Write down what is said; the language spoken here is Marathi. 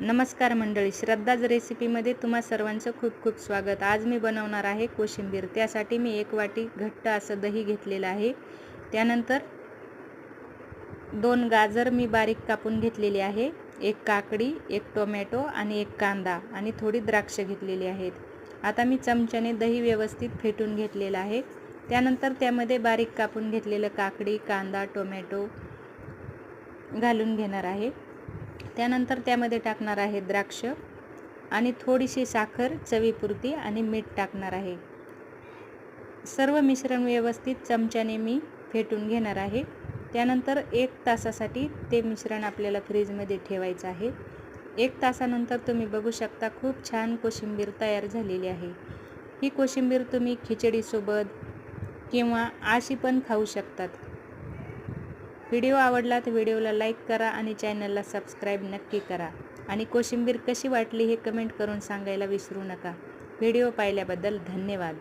नमस्कार मंडळी, श्रद्धाज रेसिपीमध्ये तुम्हा सर्वांचं खूप खूप स्वागत। आज मी बनवणार आहे कोशिंबीर। त्यासाठी मी 1 वाटी घट्ट असं दही घेतलेलं आहे। त्यानंतर 2 गाजर मी बारीक कापून घेतलेली आहे, 1 काकडी, 1 टोमॅटो आणि 1 कांदा आणि थोडी द्राक्ष घेतलेली आहेत। आता मी चमच्याने दही व्यवस्थित फेटून घेतलेलं आहे। त्यानंतर त्यामध्ये बारीक कापून घेतलेलं काकडी, कांदा, टोमॅटो घालून घेणार आहे। त्यानंतर त्यामध्ये टाकणार आहे द्राक्ष आणि थोडीशी साखर चवीपुरती आणि मीठ टाकणार आहे। सर्व मिश्रण व्यवस्थित चमच्याने मी फेटून घेणार आहे। त्यानंतर 1 तासासाठी ते मिश्रण आपल्याला फ्रीजमध्ये ठेवायचं आहे। 1 तासानंतर तुम्ही बघू शकता खूप छान कोशिंबीर तयार झालेली आहे। ही कोशिंबीर तुम्ही खिचडीसोबत किंवा अशी पण खाऊ शकतात। व्हिडिओ आवडला तर व्हिडिओला लाईक करा आणि चॅनलला सबस्क्राईब नक्की करा आणि कोशिंबीर कशी वाटली हे कमेंट करून सांगायला विसरू नका। व्हिडिओ पाहिल्याबद्दल धन्यवाद।